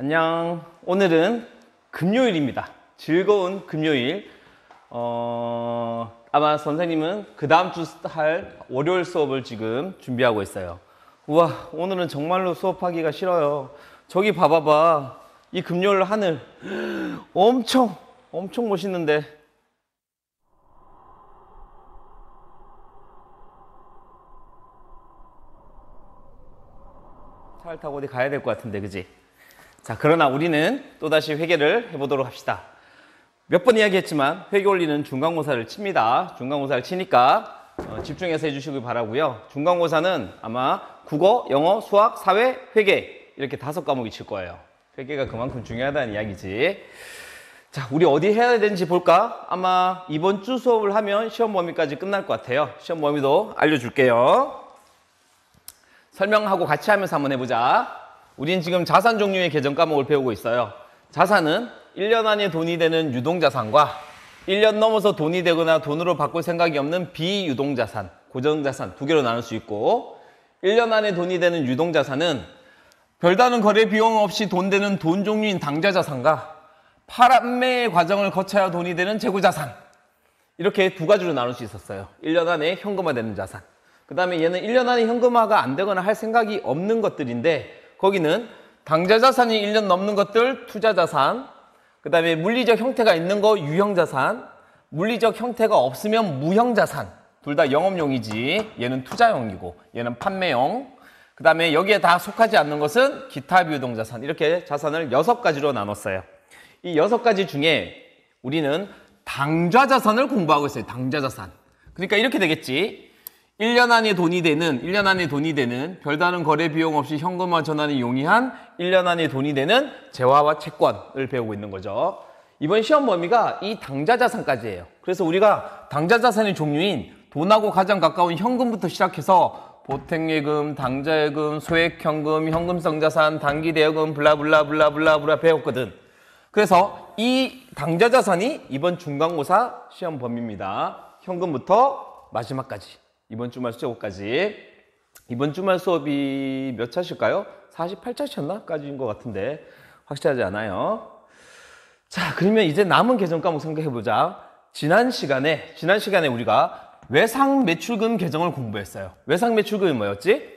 안녕. 오늘은 금요일입니다. 즐거운 금요일. 아마 선생님은 그 다음 주 할 월요일 수업을 지금 준비하고 있어요. 우와, 오늘은 정말로 수업하기가 싫어요. 저기 봐봐봐. 이 금요일 하늘 엄청 멋있는데. 차를 타고 어디 가야 될 것 같은데, 그지? 자, 그러나 우리는 또다시 회계를 해보도록 합시다. 몇 번 이야기했지만 회계 원리는 중간고사를 칩니다. 중간고사를 치니까 집중해서 해주시길 바라고요. 중간고사는 아마 국어, 영어, 수학, 사회, 회계 이렇게 5과목이 칠 거예요. 회계가 그만큼 중요하다는 이야기지. 자, 우리 어디 해야 되는지 볼까? 아마 이번 주 수업을 하면 시험 범위까지 끝날 것 같아요. 시험 범위도 알려줄게요. 설명하고 같이 하면서 한번 해보자. 우린 지금 자산 종류의 개정 과목을 배우고 있어요. 자산은 1년 안에 돈이 되는 유동자산과 1년 넘어서 돈이 되거나 돈으로 바꿀 생각이 없는 비유동자산, 고정자산 두 개로 나눌 수 있고, 1년 안에 돈이 되는 유동자산은 별다른 거래 비용 없이 돈 되는 돈 종류인 당좌자산과 판매 과정을 거쳐야 돈이 되는 재고자산, 이렇게 두 가지로 나눌 수 있었어요. 1년 안에 현금화되는 자산. 그 다음에 얘는 1년 안에 현금화가 안 되거나 할 생각이 없는 것들인데, 거기는 당좌자산이 1년 넘는 것들 투자자산, 그 다음에 물리적 형태가 있는 거 유형자산, 물리적 형태가 없으면 무형자산. 둘 다 영업용이지. 얘는 투자용이고 얘는 판매용. 그 다음에 여기에 다 속하지 않는 것은 기타 비유동자산. 이렇게 자산을 6가지로 나눴어요. 이 6가지 중에 우리는 당좌자산을 공부하고 있어요. 당좌자산. 그러니까 이렇게 되겠지. 1년 안에 돈이 되는 별다른 거래 비용 없이 현금화 전환이 용이한 1년 안에 돈이 되는 재화와 채권을 배우고 있는 거죠. 이번 시험 범위가 이 당좌자산까지예요. 그래서 우리가 당좌자산의 종류인 돈하고 가장 가까운 현금부터 시작해서 보택예금, 당좌예금, 소액현금, 현금성 자산, 단기대여금 블라블라 배웠거든. 그래서 이 당좌자산이 이번 중간고사 시험 범위입니다. 현금부터 마지막까지. 이번 주말 수업까지. 이번 주말 수업이 몇 차실까요? 48차셨나? 까지인 것 같은데 확실하지 않아요. 자, 그러면 이제 남은 개정 과목 생각해보자. 지난 시간에 우리가 외상 매출금 개정을 공부했어요. 외상 매출금이 뭐였지?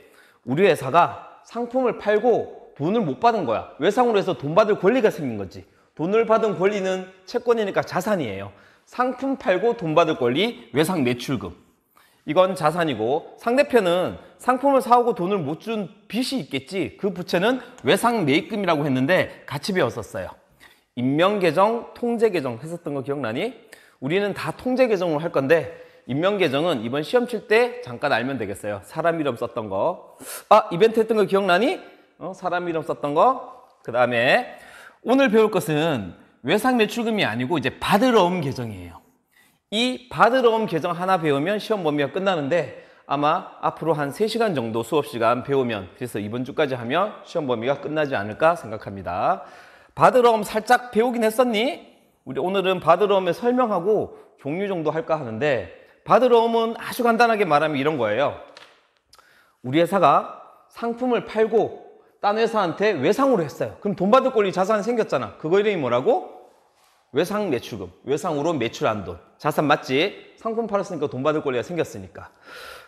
우리 회사가 상품을 팔고 돈을 못 받은 거야. 외상으로 해서 돈 받을 권리가 생긴 거지. 돈을 받은 권리는 채권이니까 자산이에요. 상품 팔고 돈 받을 권리, 외상 매출금. 이건 자산이고, 상대편은 상품을 사오고 돈을 못 준 빚이 있겠지. 그 부채는 외상 매입금이라고 했는데 같이 배웠었어요. 인명계정, 통제계정 했었던 거 기억나니? 우리는 다 통제계정으로 할 건데 인명계정은 이번 시험 칠 때 잠깐 알면 되겠어요. 사람 이름 썼던 거. 아, 이벤트 했던 거 기억나니? 사람 이름 썼던 거. 그 다음에 오늘 배울 것은 외상 매출금이 아니고 이제 받으러옴 계정이에요. 이 받으러옴 계정 하나 배우면 시험 범위가 끝나는데 아마 앞으로 한 3시간 정도 수업시간 배우면, 그래서 이번 주까지 하면 시험 범위가 끝나지 않을까 생각합니다. 받으러옴 살짝 배우긴 했었니? 우리 오늘은 받으러옴의 설명하고 종류 정도 할까 하는데, 받으러옴은 아주 간단하게 말하면 이런 거예요. 우리 회사가 상품을 팔고 딴 회사한테 외상으로 했어요. 그럼 돈 받을 권리 자산이 생겼잖아. 그거 이름이 뭐라고? 외상 매출금. 외상으로 매출한 돈. 자산 맞지? 상품 팔았으니까 돈 받을 권리가 생겼으니까.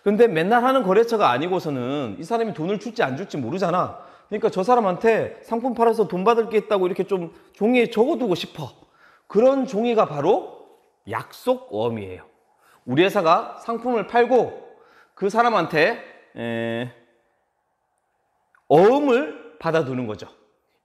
근데 맨날 하는 거래처가 아니고서는 이 사람이 돈을 줄지 안 줄지 모르잖아. 그러니까 저 사람한테 상품 팔아서 돈 받을 게 있다고 이렇게 좀 종이에 적어두고 싶어. 그런 종이가 바로 약속어음이에요. 우리 회사가 상품을 팔고 그 사람한테 어음을 받아두는 거죠.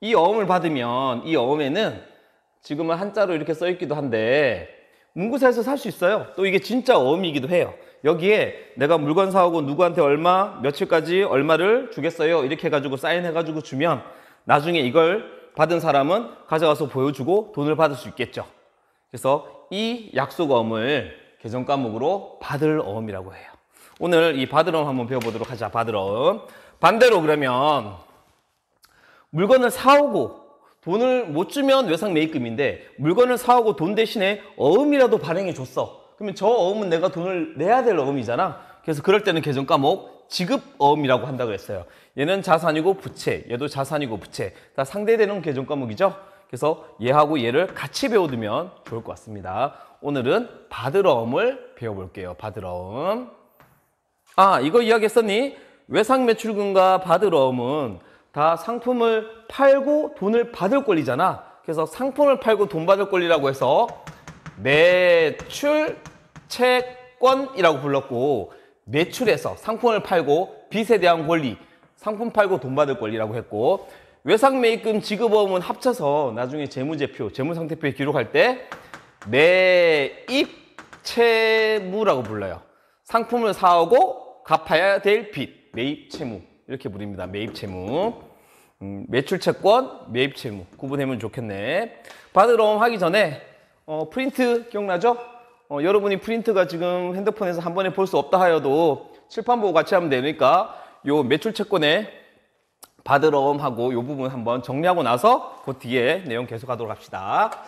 이 어음을 받으면 이 어음에는 지금은 한자로 이렇게 써있기도 한데 문구사에서 살 수 있어요. 또 이게 진짜 어음이기도 해요. 여기에 내가 물건 사오고 누구한테 얼마, 며칠까지 얼마를 주겠어요. 이렇게 해가지고 사인해가지고 주면 나중에 이걸 받은 사람은 가져가서 보여주고 돈을 받을 수 있겠죠. 그래서 이 약속어음을 개정 과목으로 받을 어음이라고 해요. 오늘 이 받을 어음 한번 배워보도록 하자. 받을 어음. 반대로 그러면 물건을 사오고 돈을 못 주면 외상 매입금인데 물건을 사오고 돈 대신에 어음이라도 발행해 줬어. 그러면 저 어음은 내가 돈을 내야 될 어음이잖아. 그래서 그럴 때는 개정 과목 지급어음이라고 한다고 했어요. 얘는 자산이고 부채, 얘도 자산이고 부채. 다 상대되는 계정 과목이죠. 그래서 얘하고 얘를 같이 배워두면 좋을 것 같습니다. 오늘은 받을어음을 배워볼게요. 받을어음. 아, 이거 이야기했었니? 외상매출금과 받을어음은 다 상품을 팔고 돈을 받을 권리잖아. 그래서 상품을 팔고 돈 받을 권리라고 해서 매출채권이라고 불렀고, 매출에서 상품을 팔고 빚에 대한 권리, 상품 팔고 돈 받을 권리라고 했고, 외상매입금 지급어음은 합쳐서 나중에 재무제표, 재무상태표에 기록할 때 매입채무라고 불러요. 상품을 사오고 갚아야 될 빚, 매입채무 이렇게 부릅니다. 매입채무. 매출채권, 매입채무 구분하면 좋겠네. 받을어음 하기 전에 프린트 기억나죠? 여러분이 프린트가 지금 핸드폰에서 한 번에 볼 수 없다 하여도 칠판 보고 같이 하면 되니까 요 매출채권에 받을어음하고 요 부분 한번 정리하고 나서 그 뒤에 내용 계속 하도록 합시다.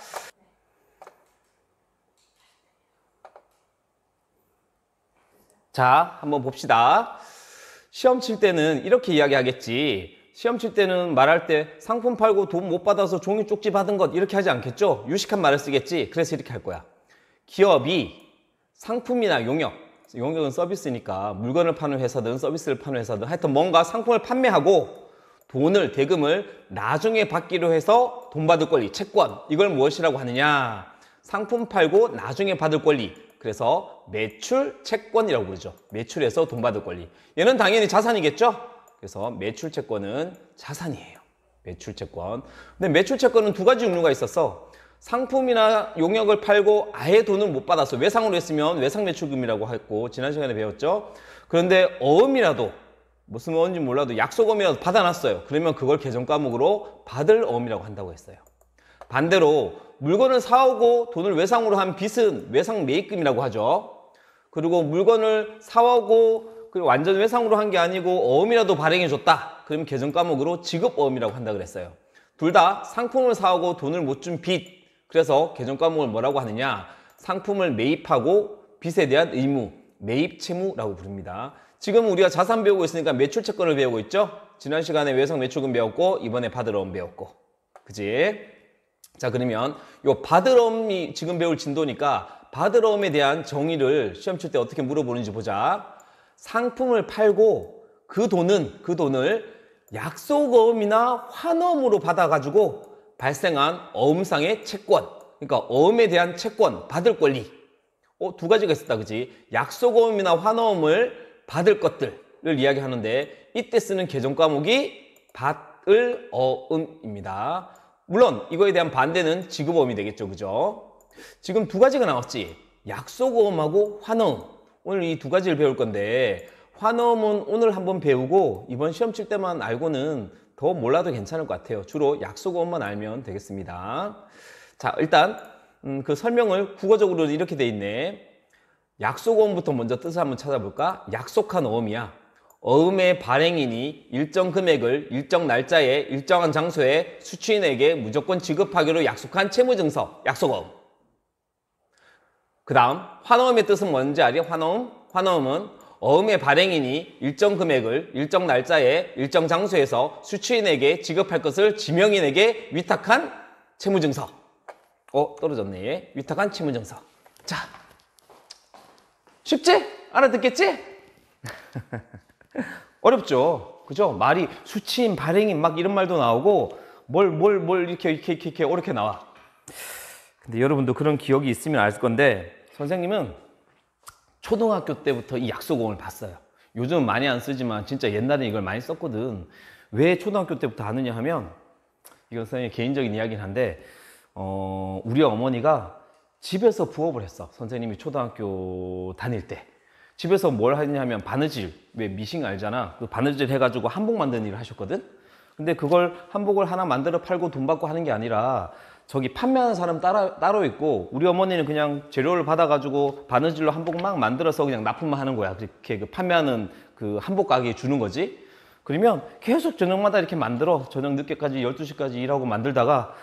자, 한번 봅시다. 시험 칠 때는 이렇게 이야기하겠지. 시험 칠 때는 말할 때 상품 팔고 돈 못 받아서 종이 쪽지 받은 것 이렇게 하지 않겠죠? 유식한 말을 쓰겠지. 그래서 이렇게 할 거야. 기업이 상품이나 용역은 서비스니까 물건을 파는 회사든 서비스를 파는 회사든 하여튼 뭔가 상품을 판매하고 돈을, 대금을 나중에 받기로 해서 돈 받을 권리, 채권, 이걸 무엇이라고 하느냐? 상품 팔고 나중에 받을 권리. 그래서 매출 채권이라고 부르죠. 매출에서 돈 받을 권리. 얘는 당연히 자산이겠죠? 그래서 매출 채권은 자산이에요. 매출 채권. 근데 매출 채권은 두 가지 종류가 있었어. 상품이나 용역을 팔고 아예 돈을 못 받았어. 외상으로 했으면 외상 매출금이라고 했고 지난 시간에 배웠죠. 그런데 어음이라도 무슨 어음인지 몰라도 약속어음이라도 받아놨어요. 그러면 그걸 계정 과목으로 받을 어음이라고 한다고 했어요. 반대로 물건을 사오고 돈을 외상으로 한 빚은 외상 매입금이라고 하죠. 그리고 물건을 사오고 완전 외상으로 한 게 아니고 어음이라도 발행해줬다. 그러면 계정 과목으로 지급어음이라고 한다 그랬어요. 둘 다 상품을 사오고 돈을 못 준 빚. 그래서 계정 과목을 뭐라고 하느냐? 상품을 매입하고 빚에 대한 의무, 매입채무라고 부릅니다. 지금 우리가 자산 배우고 있으니까 매출채권을 배우고 있죠? 지난 시간에 외상 매출금 배웠고 이번에 받을어음 배웠고. 그지? 자, 그러면 요 받을어음이 지금 배울 진도니까 받을어음에 대한 정의를 시험 칠 때 어떻게 물어보는지 보자. 상품을 팔고 그 돈을 약속어음이나 환어음으로 받아가지고 발생한 어음상의 채권, 그러니까 어음에 대한 채권, 받을 권리. 두 가지가 있었다, 그지? 약속어음이나 환어음을 받을 것들을 이야기하는데 이때 쓰는 계정 과목이 받을 어음입니다. 물론 이거에 대한 반대는 지급어음이 되겠죠, 그죠? 지금 두 가지가 나왔지. 약속어음하고 환어음. 오늘 이 두 가지를 배울 건데 환어음은 오늘 한번 배우고 이번 시험 칠 때만 알고는 더 몰라도 괜찮을 것 같아요. 주로 약속어음만 알면 되겠습니다. 자, 일단 그 설명을 국어적으로 이렇게 돼 있네. 약속어음부터 먼저 뜻을 한번 찾아볼까? 약속한 어음이야. 어음의 발행인이 일정 금액을 일정 날짜에 일정한 장소에 수취인에게 무조건 지급하기로 약속한 채무증서, 약속어음. 그 다음 환어음의 뜻은 뭔지 알아? 환어음은 어음의 발행인이 일정 금액을 일정 날짜에 일정 장소에서 수취인에게 지급할 것을 지명인에게 위탁한 채무증서. 떨어졌네. 위탁한 채무증서. 자, 쉽지? 알아듣겠지? 어렵죠? 그죠? 말이 수취인, 발행인 막 이런 말도 나오고 뭘 이렇게 어렵게 나와. 근데 여러분도 그런 기억이 있으면 알 건데 선생님은 초등학교 때부터 이 약속어음을 봤어요. 요즘은 많이 안 쓰지만 진짜 옛날에 이걸 많이 썼거든. 왜 초등학교 때부터 아느냐 하면 이건 선생님의 개인적인 이야기긴 한데 우리 어머니가 집에서 부업을 했어. 선생님이 초등학교 다닐 때. 집에서 뭘 하냐면 바느질, 왜 미싱 알잖아. 그 바느질 해가지고 한복 만드는 일을 하셨거든. 근데 그걸 한복을 하나 만들어 팔고 돈 받고 하는 게 아니라 저기 판매하는 사람 따로 있고 우리 어머니는 그냥 재료를 받아가지고 바느질로 한복 막 만들어서 그냥 납품만 하는 거야. 그렇게 그 판매하는 그 한복 가게에 주는 거지. 그러면 계속 저녁마다 이렇게 만들어. 저녁 늦게까지 12시까지 일하고 만들다가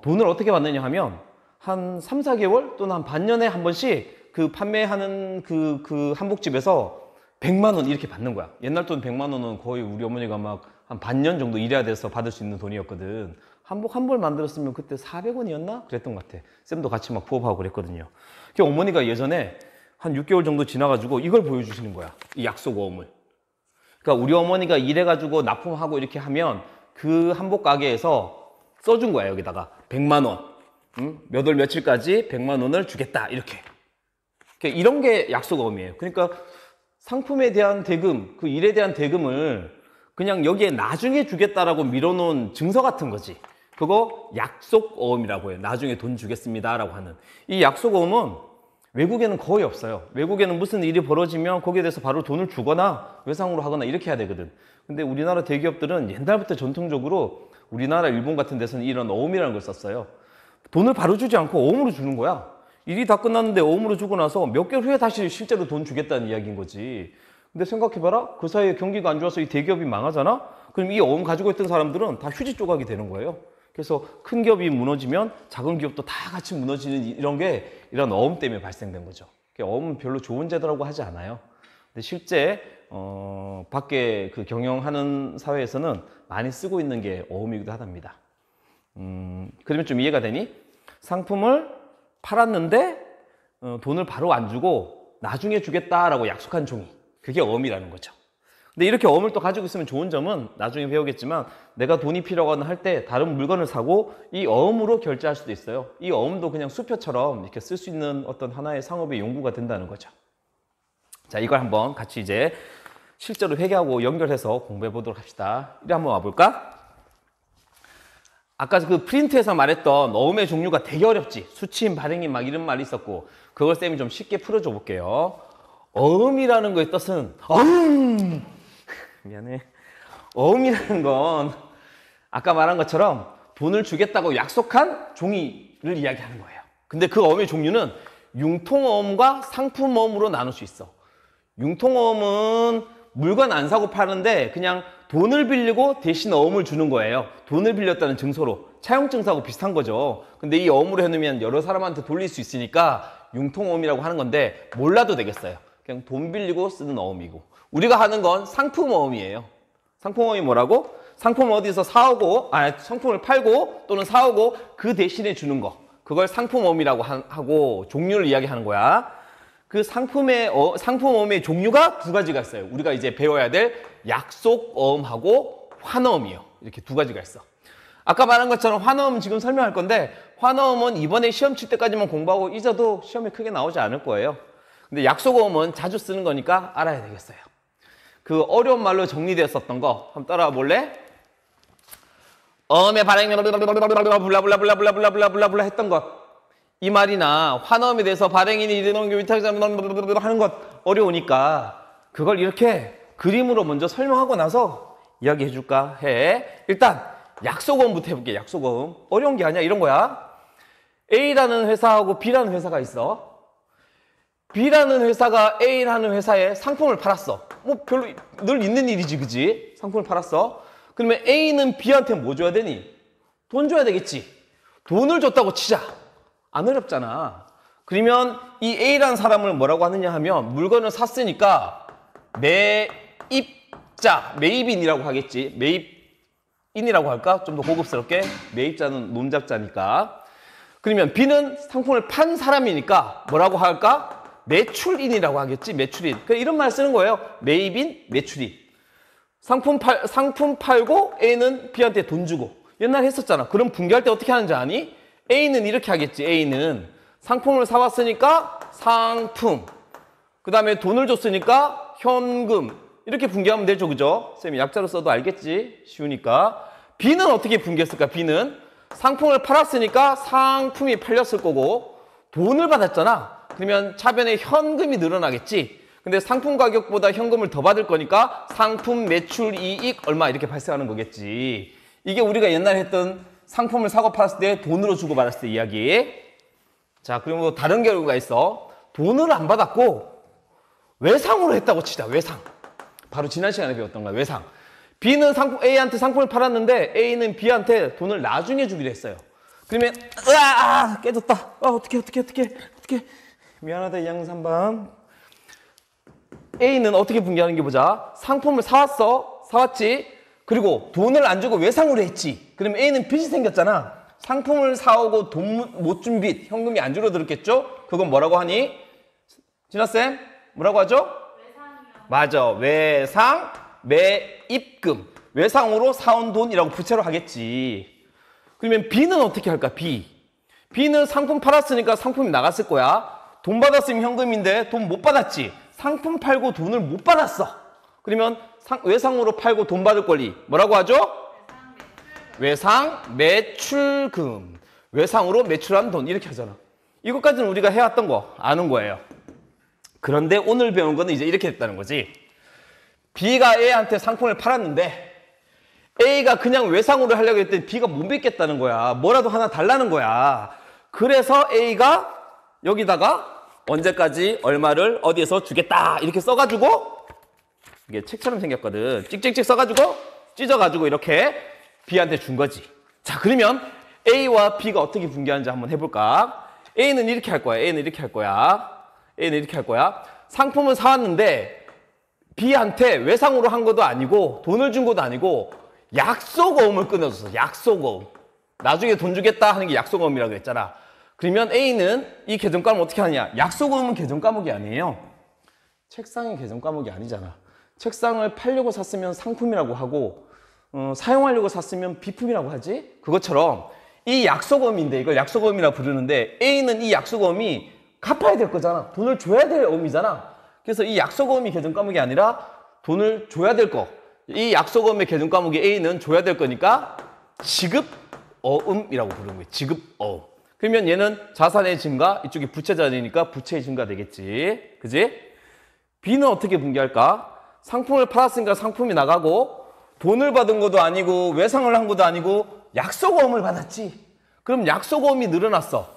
돈을 어떻게 받느냐 하면 한 3, 4개월 또는 한 반년에 한 번씩 그 판매하는 그 한복집에서 100만 원 이렇게 받는 거야. 옛날 돈 100만 원은 거의 우리 어머니가 막 한 반년 정도 일해야 돼서 받을 수 있는 돈이었거든. 한복 한 벌 만들었으면 그때 400원이었나? 그랬던 것 같아. 쌤도 같이 막 부업하고 그랬거든요. 그 어머니가 예전에 한 6개월 정도 지나가지고 이걸 보여주시는 거야. 이 약속어음을. 그러니까 우리 어머니가 일해가지고 납품하고 이렇게 하면 그 한복 가게에서 써준 거야. 여기다가 100만 원. 몇 월 며칠까지 100만 원을 주겠다. 이렇게. 그러니까 이런 게 약속어음이에요. 그러니까 상품에 대한 대금, 그 일에 대한 대금을 그냥 여기에 나중에 주겠다라고 밀어놓은 증서 같은 거지. 그거 약속어음이라고 해요. 나중에 돈 주겠습니다라고 하는. 이 약속어음은 외국에는 거의 없어요. 외국에는 무슨 일이 벌어지면 거기에 대해서 바로 돈을 주거나 외상으로 하거나 이렇게 해야 되거든. 근데 우리나라 대기업들은 옛날부터 전통적으로 우리나라, 일본 같은 데서는 이런 어음이라는 걸 썼어요. 돈을 바로 주지 않고 어음으로 주는 거야. 일이 다 끝났는데 어음으로 주고 나서 몇 개월 후에 다시 실제로 돈 주겠다는 이야기인 거지. 근데 생각해봐라. 그 사이에 경기가 안 좋아서 이 대기업이 망하잖아? 그럼 이 어음 가지고 있던 사람들은 다 휴지 조각이 되는 거예요. 그래서 큰 기업이 무너지면 작은 기업도 다 같이 무너지는 이런 게 이런 어음 때문에 발생된 거죠. 어음은 별로 좋은 제도라고 하지 않아요. 근데 실제 밖에 그 경영하는 사회에서는 많이 쓰고 있는 게 어음이기도 하답니다. 그러면 좀 이해가 되니? 상품을 팔았는데 돈을 바로 안 주고 나중에 주겠다라고 약속한 종이. 그게 어음이라는 거죠. 근데 이렇게 어음을 또 가지고 있으면 좋은 점은 나중에 배우겠지만 내가 돈이 필요하거나 할 때 다른 물건을 사고 이 어음으로 결제할 수도 있어요. 이 어음도 그냥 수표처럼 이렇게 쓸 수 있는 어떤 하나의 상업의 용구가 된다는 거죠. 자, 이걸 한번 같이 이제 실제로 회계하고 연결해서 공부해 보도록 합시다. 이리 한번 와볼까? 아까 그 프린트에서 말했던 어음의 종류가 되게 어렵지. 수치임, 발행임 막 이런 말이 있었고 그걸 쌤이 좀 쉽게 풀어줘 볼게요. 어음이라는 거의 뜻은 미안해. 어음이라는 건 아까 말한 것처럼 돈을 주겠다고 약속한 종이를 이야기하는 거예요. 근데 그 어음의 종류는 융통어음과 상품어음으로 나눌 수 있어. 융통어음은 물건 안 사고 파는데 그냥 돈을 빌리고 대신 어음을 주는 거예요. 돈을 빌렸다는 증서로. 차용증서하고 비슷한 거죠. 근데 이 어음으로 해놓으면 여러 사람한테 돌릴 수 있으니까 융통어음이라고 하는 건데 몰라도 되겠어요. 그냥 돈 빌리고 쓰는 어음이고. 우리가 하는 건 상품어음이에요. 상품어음이 뭐라고? 상품 어디서 사오고, 상품을 팔고 또는 사오고 그 대신에 주는 거. 그걸 상품어음이라고 하고 종류를 이야기하는 거야. 그 상품어음의 종류가 두 가지가 있어요. 우리가 이제 배워야 될 약속어음하고 환어음이요. 이렇게 두 가지가 있어. 아까 말한 것처럼 환어음 지금 설명할 건데 환어음은 이번에 시험 칠 때까지만 공부하고 잊어도 시험에 크게 나오지 않을 거예요. 근데 약속어음은 자주 쓰는 거니까 알아야 되겠어요. 그 어려운 말로 정리되었었던 거 한번 따라와 볼래? 어음의 발행 블라블라블라블라블라블라블라 했던 것. 이 말이나 환어음에 대해서 발행인이 이르는 게 하는 것 어려우니까 그걸 이렇게 그림으로 먼저 설명하고 나서 이야기해 줄까 해. 일단 약속어음부터 해볼게. 약속어음. 어려운 게 아니야. 이런 거야. A라는 회사하고 B라는 회사가 있어. B라는 회사가 A라는 회사에 상품을 팔았어. 뭐 별로 늘 있는 일이지, 그지? 상품을 팔았어. 그러면 A는 B한테 뭐 줘야 되니? 돈 줘야 되겠지. 돈을 줬다고 치자. 안 어렵잖아. 그러면 이 A라는 사람을 뭐라고 하느냐 하면 물건을 샀으니까 매입자, 매입인이라고 하겠지. 매입인이라고 할까? 좀 더 고급스럽게. 매입자는 놈잡자니까. 그러면 B는 상품을 판 사람이니까 뭐라고 할까? 매출인이라고 하겠지. 매출인. 이런 말 쓰는 거예요. 매입인, 매출인. 상품 팔고 A는 B한테 돈 주고. 옛날에 했었잖아. 그럼 분개할 때 어떻게 하는지 아니? A는 이렇게 하겠지. A는 상품을 사왔으니까 상품. 그 다음에 돈을 줬으니까 현금. 이렇게 분개하면 되죠. 그죠? 쌤이 약자로 써도 알겠지? 쉬우니까. B는 어떻게 분개했을까? B는 상품을 팔았으니까 상품이 팔렸을 거고 돈을 받았잖아. 그러면 차변에 현금이 늘어나겠지. 근데 상품 가격보다 현금을 더 받을 거니까 상품 매출 이익 얼마 이렇게 발생하는 거겠지. 이게 우리가 옛날에 했던 상품을 사고 팔았을 때 돈으로 주고 받았을 때 이야기. 자, 그리고 다른 경우가 있어. 돈을 안 받았고 외상으로 했다고 치자. 외상. 바로 지난 시간에 배웠던 거야. 외상. B는 A한테 상품을 팔았는데 A는 B한테 돈을 나중에 주기로 했어요. 그러면 깨졌다. 어떡해. 미안하다 이 양산방. A는 어떻게 분기하는 게 보자. 상품을 사왔어. 사왔지. 그리고 돈을 안 주고 외상으로 했지. 그럼 A는 빚이 생겼잖아. 상품을 사오고 돈 못 준 빚, 현금이 안 줄어들었겠죠? 그건 뭐라고 하니? 진아쌤, 뭐라고 하죠? 외상이요. 맞아. 외상, 매입금. 외상으로 사온 돈이라고 부채로 하겠지. 그러면 B는 어떻게 할까? B는 상품 팔았으니까 상품이 나갔을 거야. 돈 받았으면 현금인데 돈 못 받았지. 상품 팔고 돈을 못 받았어. 그러면 외상으로 팔고 돈 받을 권리 뭐라고 하죠? 외상 매출금. 외상으로 매출한 돈 이렇게 하잖아. 이것까지는 우리가 해왔던 거 아는 거예요. 그런데 오늘 배운 거는 이제 이렇게 됐다는 거지. B가 A한테 상품을 팔았는데 A가 그냥 외상으로 하려고 했더니 B가 못 믿겠다는 거야. 뭐라도 하나 달라는 거야. 그래서 A가 여기다가 언제까지 얼마를 어디에서 주겠다 이렇게 써가지고 이게 책처럼 생겼거든. 찍찍찍 써가지고 찢어가지고 이렇게 B한테 준 거지. 자, 그러면 A와 B가 어떻게 분기하는지 한번 해볼까? A는 이렇게 할 거야. A는 이렇게 할 거야. 상품을 사왔는데 B한테 외상으로 한 것도 아니고 돈을 준 것도 아니고 약속어음을 끊어줬어. 약속어음. 나중에 돈 주겠다 하는 게 약속어음이라고 했잖아. 그러면 A는 이 계정 과목 어떻게 하느냐? 약속어음은 계정 과목이 아니에요. 책상이 계정 과목이 아니잖아. 책상을 팔려고 샀으면 상품이라고 하고 사용하려고 샀으면 비품이라고 하지? 그것처럼 이 약속어음인데 이걸 약속어음이라 부르는데 A는 이 약속어음이 갚아야 될 거잖아. 돈을 줘야 될 어음이잖아. 그래서 이 약속어음이 계정 과목이 아니라 돈을 줘야 될 거. 이 약속어음의 계정 과목이 A는 줘야 될 거니까 지급어음이라고 부르는 거예요. 지급어음. 그러면 얘는 자산의 증가, 이쪽이 부채자리니까 부채의 증가 되겠지. 그지? B는 어떻게 분기할까? 상품을 팔았으니까 상품이 나가고 돈을 받은 것도 아니고 외상을 한 것도 아니고 약속어음을 받았지. 그럼 약속어음이 늘어났어.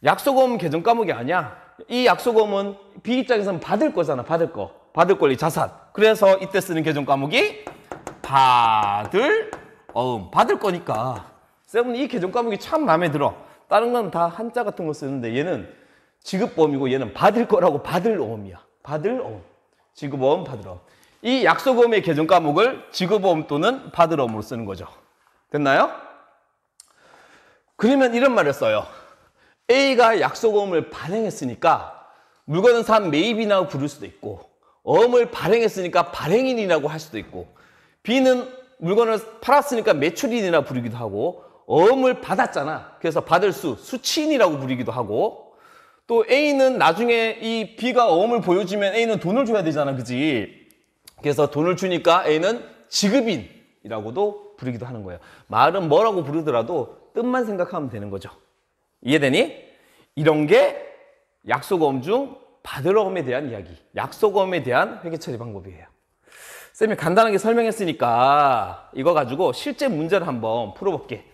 약속어음 계정 과목이 아니야. 이 약속어음은 B 입장에서는 받을 거잖아. 받을 거. 받을 권리 자산. 그래서 이때 쓰는 계정 과목이 받을 어음. 받을 거니까. 쌤은 이 계정 과목이 참 마음에 들어. 다른 건 다 한자 같은 거 쓰는데 얘는 지급어음이고 얘는 받을 거라고 받을 어음이야. 받을 어음. 지급어음, 받을 어음. 이 약속어음의 계정 과목을 지급어음 또는 받을 어음으로 쓰는 거죠. 됐나요? 그러면 이런 말을 써요. A가 약속어음을 발행했으니까 물건은 산 매입이라고 부를 수도 있고 어음을 발행했으니까 발행인이라고 할 수도 있고 B는 물건을 팔았으니까 매출인이라고 부르기도 하고 어음을 받았잖아. 그래서 받을 수치인이라고 부르기도 하고 또 A는 나중에 이 B가 어음을 보여주면 A는 돈을 줘야 되잖아. 그지? 그래서 돈을 주니까 A는 지급인이라고도 부르기도 하는 거예요. 말은 뭐라고 부르더라도 뜻만 생각하면 되는 거죠. 이해되니? 이런 게 약속어음 중 받을 어음에 대한 이야기. 약속어음에 대한 회계처리 방법이에요. 쌤이 간단하게 설명했으니까 이거 가지고 실제 문제를 한번 풀어볼게.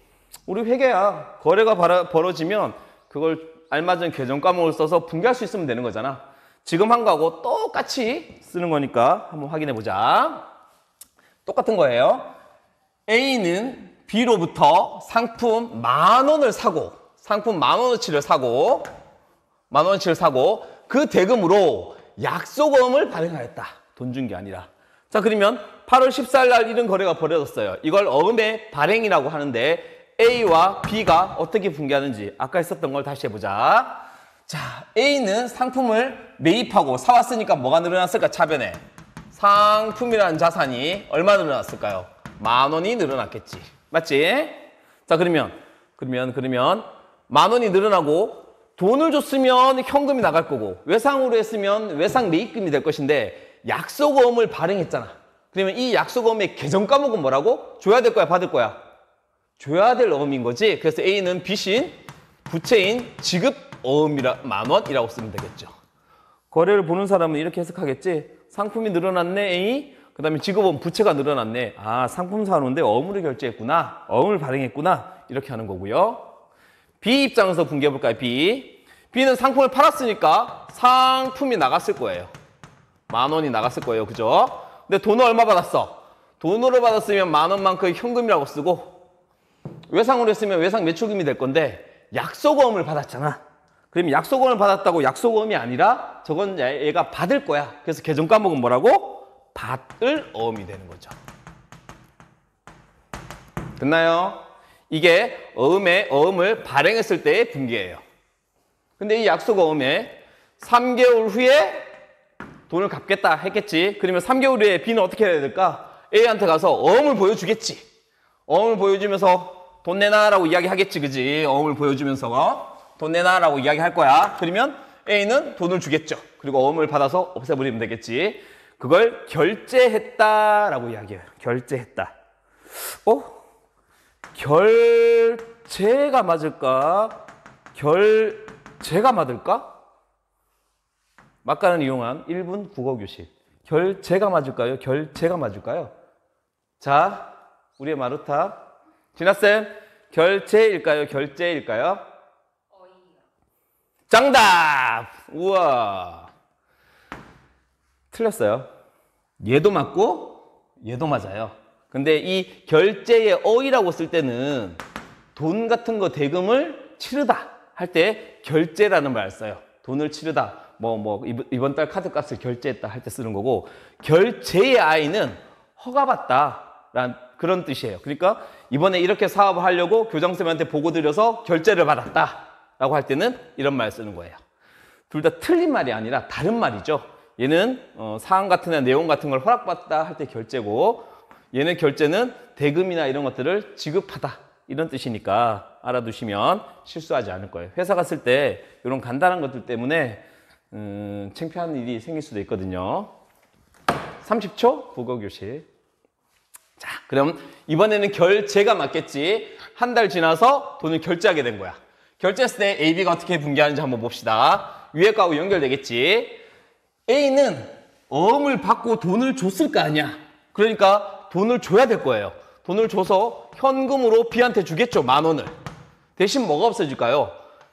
우리 회계야. 거래가 벌어지면 그걸 알맞은 계정 과목을 써서 분기할 수 있으면 되는 거잖아. 지금 한 거하고 똑같이 쓰는 거니까 한번 확인해 보자. 똑같은 거예요. A는 B로부터 상품 10,000원을 사고 상품 10,000원어치를 사고 그 대금으로 약속어음을 발행하였다. 돈 준 게 아니라. 자, 그러면 8월 14일 날 이런 거래가 벌어졌어요. 이걸 어음의 발행이라고 하는데 A와 B가 어떻게 분기하는지 아까 했었던 걸 다시 해보자. 자, A는 상품을 매입하고 사왔으니까 뭐가 늘어났을까? 차변에 상품이라는 자산이 얼마 늘어났을까요? 10,000원이 늘어났겠지. 맞지? 자, 그러면 10,000원이 늘어나고 돈을 줬으면 현금이 나갈 거고 외상으로 했으면 외상 매입금이 될 것인데 약속어음을 발행했잖아. 그러면 이 약속어음의 계정 과목은 뭐라고? 줘야 될 거야, 받을 거야? 줘야 될 어음인 거지. 그래서 A는 빚인 부채인 지급어음이라 10,000원이라고 쓰면 되겠죠. 거래를 보는 사람은 이렇게 해석하겠지. 상품이 늘어났네 A. 그 다음에 지급어음 부채가 늘어났네. 아, 상품 사놓은데 어음으로 결제했구나. 어음을 발행했구나. 이렇게 하는 거고요. B 입장에서 분개해볼까요? B는 상품을 팔았으니까 상품이 나갔을 거예요. 10,000원이 나갔을 거예요. 그죠? 근데 돈을 얼마 받았어? 돈으로 받았으면 10,000원만큼 현금이라고 쓰고 외상으로 했으면 외상 매출금이 될 건데 약속어음을 받았잖아. 그럼 약속어음을 받았다고 약속어음이 아니라 저건 얘가 받을 거야. 그래서 개정 과목은 뭐라고? 받을 어음이 되는 거죠. 됐나요? 이게 어음을 발행했을 때의 분기예요. 근데 이 약속어음에 3개월 후에 돈을 갚겠다 했겠지. 그러면 3개월 후에 B는 어떻게 해야 될까? A한테 가서 어음을 보여주겠지. 어음을 보여주면서 돈 내놔라고 이야기하겠지, 그지? 어음을 보여주면서 돈 내놔라고 이야기할 거야. 그러면 A는 돈을 주겠죠. 그리고 어음을 받아서 없애버리면 되겠지. 그걸 결제했다라고 이야기해요. 결제했다. 결제가 맞을까? 결제가 맞을까? 막간을 이용한 1분 국어교실. 결제가 맞을까요? 결제가 맞을까요? 자, 우리의 마루타. 진아쌤, 결제일까요? 결제일까요? 정답! 우와. 틀렸어요. 얘도 맞고, 얘도 맞아요. 근데 이 결제의 어이라고 쓸 때는 돈 같은 거 대금을 치르다 할 때 결제라는 말을 써요. 돈을 치르다. 이번 달 카드값을 결제했다 할 때 쓰는 거고, 결제의 아이는 허가받다라는 그런 뜻이에요. 그러니까 이번에 이렇게 사업을 하려고 교장선생님한테 보고 드려서 결제를 받았다라고 할 때는 이런 말 쓰는 거예요. 둘 다 틀린 말이 아니라 다른 말이죠. 얘는 사항 같은 내용 같은 걸 허락받다 할 때 결제고, 얘는 결제는 대금이나 이런 것들을 지급하다 이런 뜻이니까 알아두시면 실수하지 않을 거예요. 회사 갔을 때 이런 간단한 것들 때문에 창피한 일이 생길 수도 있거든요. 30초 국어교실. 자, 그럼 이번에는 결제가 맞겠지. 한 달 지나서 돈을 결제하게 된 거야. 결제했을 때 A, B가 어떻게 분기하는지 한번 봅시다. 위에 거하고 연결되겠지. A는 어음을 받고 돈을 줬을 거 아니야. 그러니까 돈을 줘야 될 거예요. 돈을 줘서 현금으로 B한테 주겠죠. 10,000원을. 대신 뭐가 없어질까요?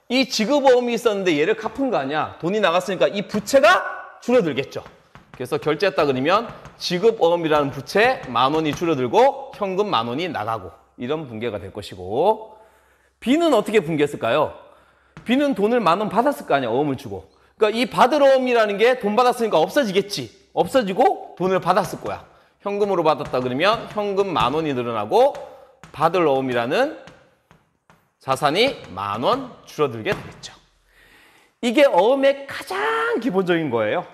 이 지급어음이 있었는데 얘를 갚은 거 아니야. 돈이 나갔으니까 이 부채가 줄어들겠죠. 그래서 결제했다 그러면 지급어음이라는 부채 10,000원이 줄어들고 현금 10,000원이 나가고 이런 분계가 될 것이고, B는 어떻게 분계했을까요? B는 돈을 10,000원 받았을 거 아니야. 어음을 주고. 그러니까 이 받을 어음이라는 게 돈 받았으니까 없어지겠지. 없어지고 돈을 받았을 거야. 현금으로 받았다 그러면 현금 10,000원이 늘어나고 받을 어음이라는 자산이 10,000원 줄어들게 되겠죠. 이게 어음의 가장 기본적인 거예요.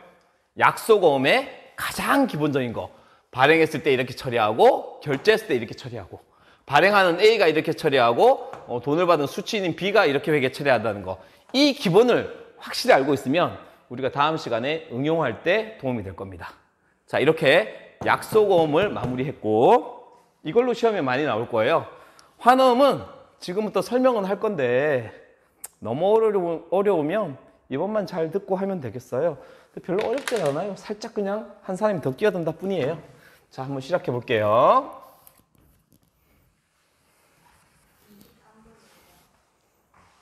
약속 어음의 가장 기본적인 거. 발행했을 때 이렇게 처리하고 결제했을 때 이렇게 처리하고, 발행하는 A가 이렇게 처리하고 돈을 받은 수취인인 B가 이렇게 회계 처리한다는 거. 이 기본을 확실히 알고 있으면 우리가 다음 시간에 응용할 때 도움이 될 겁니다. 자, 이렇게 약속어음을 마무리했고, 이걸로 시험에 많이 나올 거예요. 환어음은 지금부터 설명은 할 건데 너무 어려우면 이번만 잘 듣고 하면 되겠어요. 별로 어렵지 않아요. 살짝 그냥 한 사람이 더 끼어든다 뿐이에요. 자, 한번 시작해 볼게요.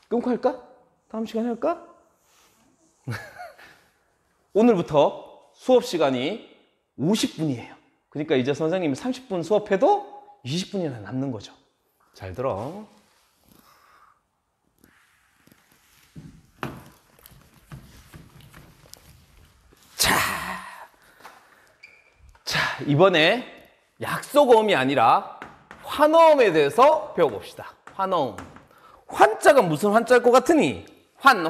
끊고 할까? 다음 시간에 할까? 오늘부터 수업 시간이 50분이에요. 그러니까 이제 선생님이 30분 수업해도 20분이나 남는 거죠. 잘 들어. 자, 이번에 약속어음이 아니라 환어음에 대해서 배워봅시다. 환어음. 환자가 무슨 환자일 것 같으니? 환.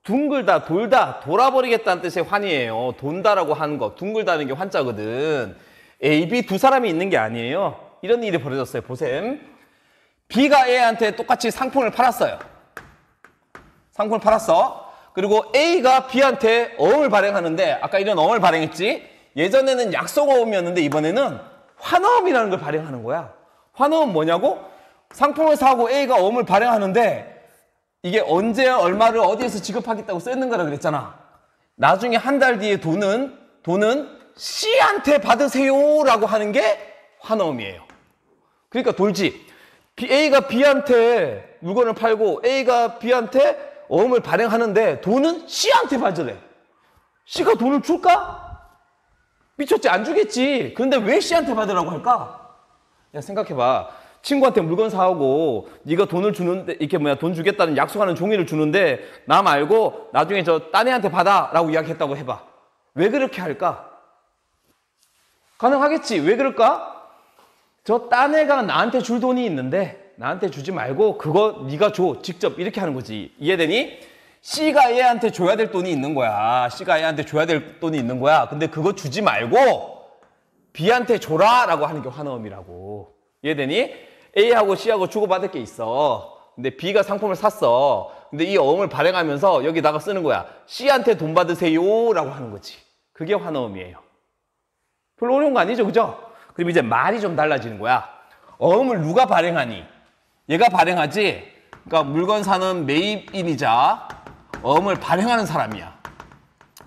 둥글다, 돌다, 돌아버리겠다는 뜻의 환이에요. 돈다라고 하는 거, 둥글다는 게 환자거든. A, B 두 사람이 있는 게 아니에요. 이런 일이 벌어졌어요. 보셈. B가 A한테 똑같이 상품을 팔았어요. 상품을 팔았어. 그리고 A가 B한테 어음을 발행하는데, 아까 이런 어음을 발행했지? 예전에는 약속어음이었는데 이번에는 환어음이라는 걸 발행하는 거야. 환어음 뭐냐고? 상품을 사고 A가 어음을 발행하는데 이게 언제 얼마를 어디에서 지급하겠다고 쓰는 거라 그랬잖아. 나중에 한 달 뒤에 돈은 C한테 받으세요라고 하는 게 환어음이에요. 그러니까 돌지. A가 B한테 물건을 팔고 A가 B한테 어음을 발행하는데 돈은 C한테 받으래. C가 돈을 줄까? 미쳤지. 안 주겠지. 그런데 왜 C한테 받으라고 할까? 야, 생각해봐. 친구한테 물건 사오고 네가 돈을 주는데 이렇게 돈 주겠다는 약속하는 종이를 주는데 나 말고 나중에 저 딴 애한테 받아라고 이야기했다고 해봐. 왜 그렇게 할까? 가능하겠지. 왜 그럴까? 저 딴 애가 나한테 줄 돈이 있는데 나한테 주지 말고 그거 네가 줘. 직접 이렇게 하는 거지. 이해되니? C가 A한테 줘야 될 돈이 있는 거야. C가 A한테 줘야 될 돈이 있는 거야. 근데 그거 주지 말고 B한테 줘라 라고 하는 게 환어음이라고. 이해되니? A하고 C하고 주고받을 게 있어. 근데 B가 상품을 샀어. 근데 이 어음을 발행하면서 여기다가 쓰는 거야. C한테 돈 받으세요 라고 하는 거지. 그게 환어음이에요. 별로 어려운 거 아니죠, 그죠? 그럼 이제 말이 좀 달라지는 거야. 어음을 누가 발행하니? 얘가 발행하지. 그러니까 물건 사는 매입인이자 어음을 발행하는 사람이야.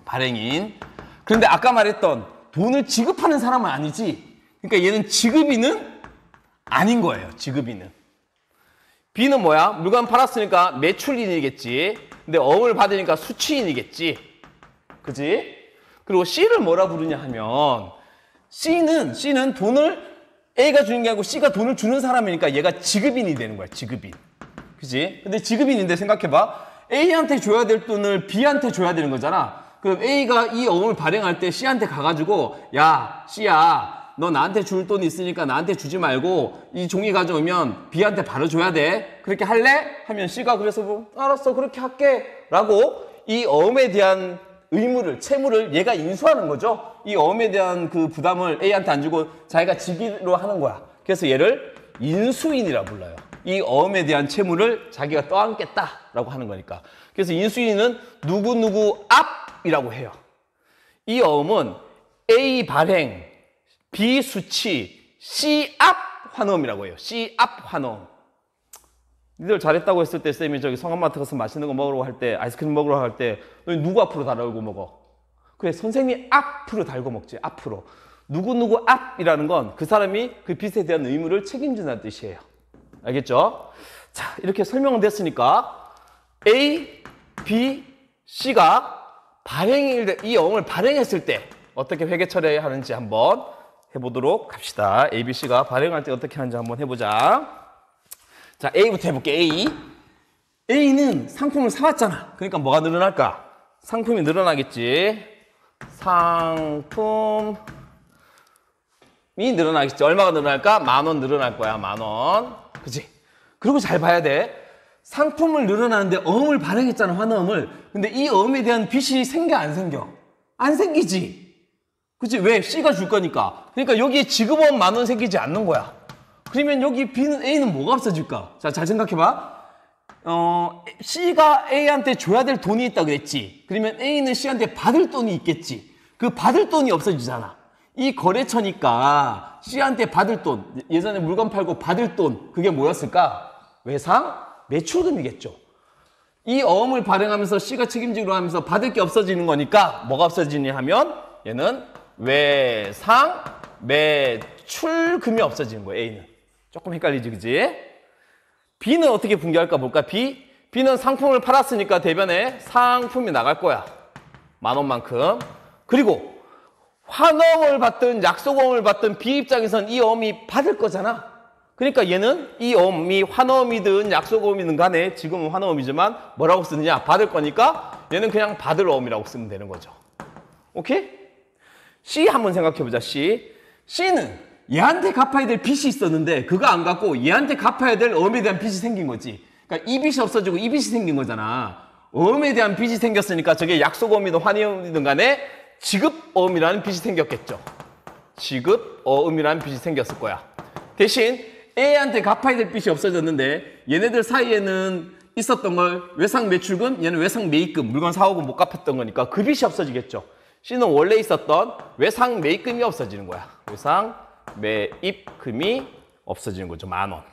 발행인. 그런데 아까 말했던 돈을 지급하는 사람은 아니지. 그러니까 얘는 지급인은 아닌 거예요. 지급인은. B는 뭐야? 물건 팔았으니까 매출인이겠지. 근데 어음을 받으니까 수취인이겠지. 그지? 그리고 C를 뭐라 부르냐 하면 C는 돈을 A가 주는 게 아니고 C가 돈을 주는 사람이니까 얘가 지급인이 되는 거야. 지급인. 그지? 근데 지급인인데 생각해봐. A한테 줘야 될 돈을 B한테 줘야 되는 거잖아. 그럼 A가 이 어음을 발행할 때 C한테 가가지고 야, C야, 너 나한테 줄 돈 있으니까 나한테 주지 말고 이 종이 가져오면 B한테 바로 줘야 돼. 그렇게 할래? 하면 C가 그래서 뭐 알았어, 그렇게 할게 라고 이 어음에 대한 의무를, 채무를 얘가 인수하는 거죠. 이 어음에 대한 그 부담을 A한테 안 주고 자기가 지기로 하는 거야. 그래서 얘를 인수인이라 불러요. 이 어음에 대한 채무를 자기가 떠안겠다라고 하는 거니까. 그래서 인수인은 누구누구 앞이라고 해요. 이 어음은 A 발행, B 수취, C 앞 환어음이라고 해요. C 앞 환어음. 니들 잘했다고 했을 때 쌤이 저기 성한마트 가서 맛있는 거 먹으러 할 때, 아이스크림 먹으러 할 때 너희 누구 앞으로 달고 먹어? 그래, 선생님이 앞으로 달고 먹지. 앞으로. 누구누구 앞이라는 건 그 사람이 그 빚에 대한 의무를 책임진다는 뜻이에요. 알겠죠? 자, 이렇게 설명은 됐으니까 A, B, C가 이 어음을 발행했을 때 어떻게 회계 처리하는지 한번 해보도록 합시다. A, B, C가 발행할 때 어떻게 하는지 한번 해보자. 자, A부터 해볼게. A는 상품을 사왔잖아. 그러니까 뭐가 늘어날까? 상품이 늘어나겠지. 상품이 늘어나겠지. 얼마가 늘어날까? 10,000원 늘어날 거야. 10,000원. 그치? 그리고 잘 봐야 돼. 상품을 늘어나는데 어음을 발행했잖아. 환어음을. 근데 이 어음에 대한 빚이 생겨 안 생겨? 안 생기지. 그치? 왜? C가 줄 거니까. 그러니까 여기에 지급어음 10,000원 생기지 않는 거야. 그러면 여기 B는 A는 뭐가 없어질까? 자, 잘 생각해봐. C가 A한테 줘야 될 돈이 있다 그랬지. 그러면 A는 C한테 받을 돈이 있겠지. 그 받을 돈이 없어지잖아. 이 거래처니까 C한테 받을 돈, 예전에 물건 팔고 받을 돈, 그게 뭐였을까? 외상, 매출금이겠죠. 이 어음을 발행하면서 C가 책임지기로 하면서 받을 게 없어지는 거니까 뭐가 없어지냐 하면 얘는 외상, 매출금이 없어지는 거예요. A는. 조금 헷갈리지, 그지? B는 어떻게 분개할까 볼까? B는 상품을 팔았으니까 대변에 상품이 나갈 거야. 10,000원만큼. 그리고 환어음을 받든 약속어음을 받든 B 입장에선 이 어음이 받을 거잖아. 그러니까 얘는 이 어음이 환어음이든 약속어음이든 간에 지금은 환어음이지만 뭐라고 쓰느냐? 받을 거니까 얘는 그냥 받을 어음이라고 쓰면 되는 거죠. 오케이? C 한번 생각해보자. C는 얘한테 갚아야 될 빚이 있었는데 그거 안 갚고 얘한테 갚아야 될 어음에 대한 빚이 생긴 거지. 그러니까 이 빚이 없어지고 이 빚이 생긴 거잖아. 어음에 대한 빚이 생겼으니까 저게 약속어음이든 환어음이든 간에 지급어음이라는 빚이 생겼겠죠. 지급어음이라는 빚이 생겼을 거야. 대신 A한테 갚아야 될 빚이 없어졌는데 얘네들 사이에는 있었던 걸 외상 매출금, 얘는 외상 매입금, 물건 사오고 못 갚았던 거니까 그 빚이 없어지겠죠. C는 원래 있었던 외상 매입금이 없어지는 거야. 외상 매입금이 없어지는 거죠. 10,000원.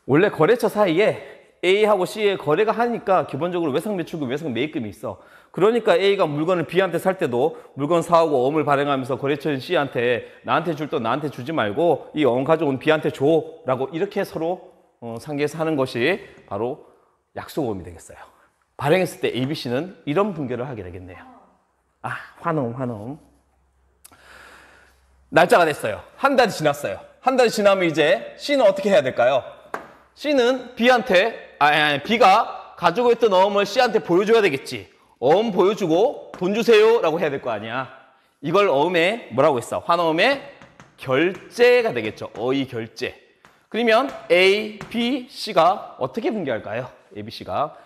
원래 거래처 사이에 A하고 C의 거래가 하니까 기본적으로 외상 매출금, 외상 매입금이 있어. 그러니까 A가 물건을 B한테 살 때도 물건 사오고 어음을 발행하면서 거래처인 C한테 나한테 줄 돈 나한테 주지 말고 이 어음 가져온 B한테 줘 라고 이렇게 서로 상계해서 하는 것이 바로 약속어음이 되겠어요. 발행했을 때 A, B, C는 이런 분개를 하게 되겠네요. 아, 환어음. 날짜가 됐어요. 한 달이 지났어요. 한 달이 지나면 이제 C는 어떻게 해야 될까요? C는 B한테, B가 가지고 있던 어음을 C한테 보여줘야 되겠지. 어음 보여주고 돈 주세요 라고 해야 될 거 아니야. 이걸 어음에 뭐라고 했어? 환어음의 결제가 되겠죠. 어의 결제. 그러면 A, B, C가 어떻게 분개할까요? A, B, C가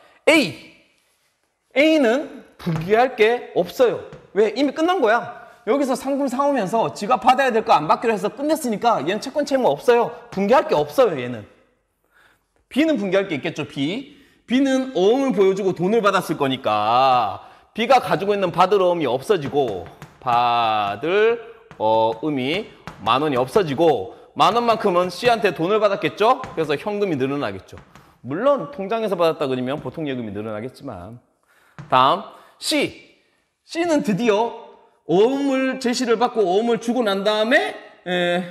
A는 분개할 게 없어요. 왜? 이미 끝난 거야. 여기서 상품 사오면서 지가 받아야 될 거 안 받기로 해서 끝냈으니까 얘는 채권 채무 없어요. 분개할 게 없어요, 얘는. B는 분개할 게 있겠죠, B는 어음을 보여주고 돈을 받았을 거니까 B가 가지고 있는 받을 어음이 없어지고 받을 어음이 10,000원이 없어지고 10,000원만큼은 C한테 돈을 받았겠죠? 그래서 현금이 늘어나겠죠. 물론 통장에서 받았다 그러면 보통 예금이 늘어나겠지만. 다음 C는 드디어 어음을 제시를 받고 어음을 주고 난 다음에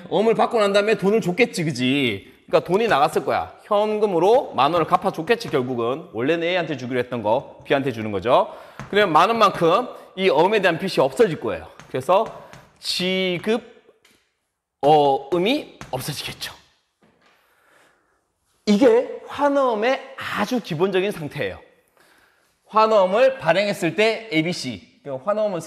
어음을 받고 난 다음에 돈을 줬겠지, 그지? 그러니까 돈이 나갔을 거야. 현금으로 10,000원을 갚아줬겠지, 결국은. 원래는 A한테 주기로 했던 거 B한테 주는 거죠. 그러면 10,000원만큼 이 어음에 대한 빚이 없어질 거예요. 그래서 지급 어음이 없어지겠죠. 이게 환어음의 아주 기본적인 상태예요. 환어음을 발행했을 때 ABC. 환어음은